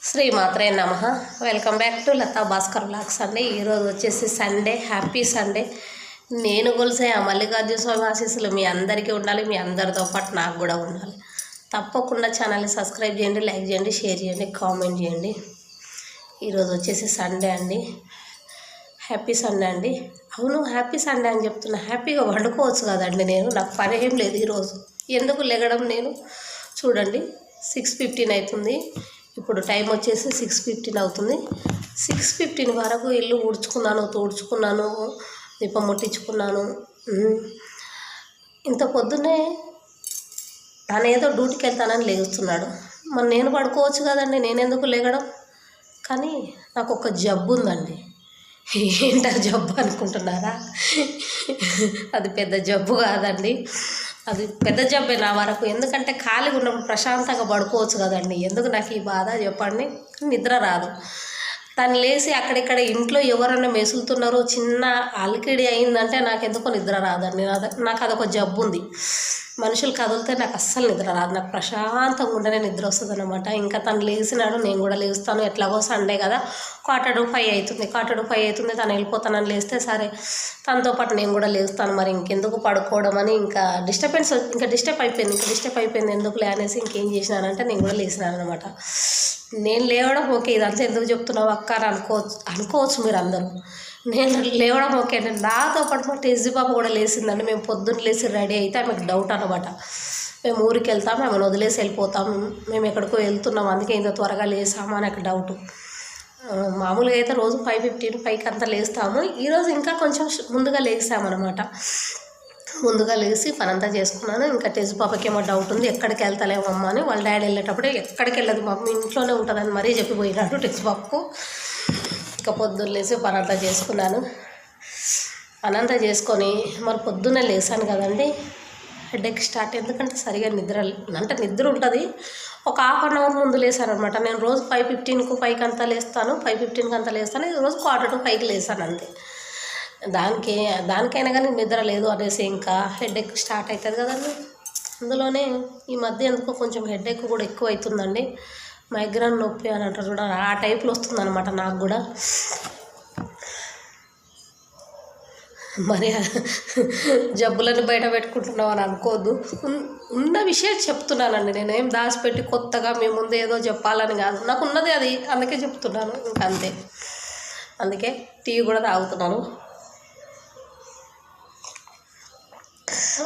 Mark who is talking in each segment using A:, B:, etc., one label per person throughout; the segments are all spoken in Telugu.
A: శ్రీమాత్రే నమః. Welcome back to Latha Bhaskar vlogs అండి. ఈరోజు వచ్చేసి సండే, హ్యాపీ సండే. నేను కొలిసే ఆ మల్లికార్జున స్వామి ఆశీస్సులు మీ అందరికీ ఉండాలి, మీ అందరితో పాటు నాకు కూడా ఉండాలి. తప్పకుండా ఛానల్ని సబ్స్క్రైబ్ చేయండి, లైక్ చేయండి, షేర్ చేయండి, కామెంట్ చేయండి. ఈరోజు వచ్చేసి సండే అండి, హ్యాపీ సండే అండి. అవును, హ్యాపీ సండే అని చెప్తున్నా, హ్యాపీగా వండుకోవచ్చు కదండి. నాకు పని ఏం లేదు ఈరోజు. ఎందుకు లెగడం నేను చూడండి, 6:15 అవుతుంది. ఇప్పుడు టైం వచ్చేసి 6:15 అవుతుంది. 6:15 వరకు ఇల్లు ఊడ్చుకున్నాను, తూడ్చుకున్నాను, దీపం ముట్టించుకున్నాను. ఇంత పొద్దున్నే తను ఏదో డ్యూటీకి వెళ్తానని లేస్తున్నాడు. మరి నేను పడుకోవచ్చు కదండి, నేనెందుకు లేగడం? కానీ నాకు ఒక జబ్బు ఉందండి. ఏంటో జబ్బు అనుకుంటున్నారా? అది పెద్ద జబ్బు కాదండి, అది పెద్ద జబ్బే నా వరకు. ఎందుకంటే ఖాళీగా ఉన్నప్పుడు ప్రశాంతంగా పడుకోవచ్చు కదండి. ఎందుకు నాకు ఈ బాధ చెప్పండి? నిద్ర రాదు. తను లేచి అక్కడిక్కడ ఇంట్లో ఎవరన్నా మెసులుతున్నారో, చిన్న అలికిడి అయిందంటే నాకు ఎందుకో నిద్ర రాదండి. నాకు అదొక జబ్బు ఉంది. మనుషులు కదిలితే నాకు అస్సలు నిద్ర రాదు. నాకు ప్రశాంతంగా ఉంటేనే నిద్ర వస్తుంది అనమాట. ఇంకా తను లేచినాడు, నేను కూడా లేస్తాను. ఎట్లాగో సండే కదా, 4:45 అవుతుంది. 4:45 అవుతుంది, తను వెళ్ళిపోతానని లేస్తే సరే తనతో పాటు నేను కూడా లేస్తాను. మరి ఇంకెందుకు పడుకోవడం అని ఇంకా డిస్టర్బ్ అయిపోయింది. ఎందుకులే అనేసి ఇంకేం చేసినానంటే నేను కూడా లేచినాను అనమాట. నేను లేవడం ఓకే, ఇదంతా ఎందుకు చెప్తున్నావు అక్క అని అనుకోవచ్చు మీరు అందరూ. నేను లేవడం ఓకే అండి. నాతో పాటు మా టెజ్జీ పాప కూడా లేచిందండి. మేము పొద్దున్న లేచి రెడీ అయితే ఆమెకు డౌట్ అనమాట. మేము ఊరికి వెళ్తాం, ఆమెను వదిలేసి వెళ్ళిపోతాం, మేము ఎక్కడికో వెళ్తున్నాం, అందుకే ఇంత త్వరగా లేసాము అని నాకు డౌట్. మామూలుగా అయితే రోజు 5:15 అంతా లేస్తాము. ఈరోజు ఇంకా కొంచెం ముందుగా లేసామన్నమాట. ముందుగా లేచి పనంతా చేసుకున్నాను. ఇంకా టెజ్జీ పాపకి ఏమో డౌట్ ఉంది, ఎక్కడికి వెళ్తలేమమ్మా అని. వాళ్ళ డాడీ వెళ్ళేటప్పుడే ఎక్కడికి వెళ్ళదు మమ్మీ, ఇంట్లోనే ఉంటుందని మరీ చెప్పిపోయినాడు టెజ్జీ పాపకు. ఇంకా పొద్దున్న లేచి పనంతా చేసుకున్నాను. పనంతా చేసుకొని మరి పొద్దున్నే లేసాను కదండి, హెడేక్ స్టార్ట్. ఎందుకంటే సరిగా నిద్ర ఉంటుంది. ఒక హాఫ్ అన్ అవర్ ముందు లేసాను అనమాట. నేను రోజు 5:15 అంతా లేస్తాను, 5:15 అంతా లేస్తాను. ఈరోజు 4:45 లేసాను అంతే. దానికైనా కానీ నిద్ర లేదు అనేసి ఇంకా హెడేక్ స్టార్ట్ అవుతుంది కదండి. అందులోనే ఈ మధ్య ఎందుకో కొంచెం హెడేక్ కూడా ఎక్కువ అవుతుందండి. మైగ్రేన్ నొప్పి అని అంటారు చూడ, ఆ టైప్లో వస్తుందన్నమాట నాకు కూడా. మరి జబ్బులను బయట పెట్టుకుంటున్నాం అని అనుకోవద్దు. ఉన్న విషయం చెప్తున్నానండి. నేనేం దాచిపెట్టి కొత్తగా మీ ముందు ఏదో చెప్పాలని కాదు, నాకు ఉన్నది అది, అందుకే చెప్తున్నాను. ఇంకా అంతే. అందుకే టీ కూడా తాగుతున్నాను.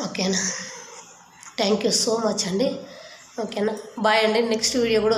A: ఓకేనా? థ్యాంక్ యూ సో మచ్ అండి. ఓకేనా, బాయ్ అండి. నెక్స్ట్ వీడియో కూడా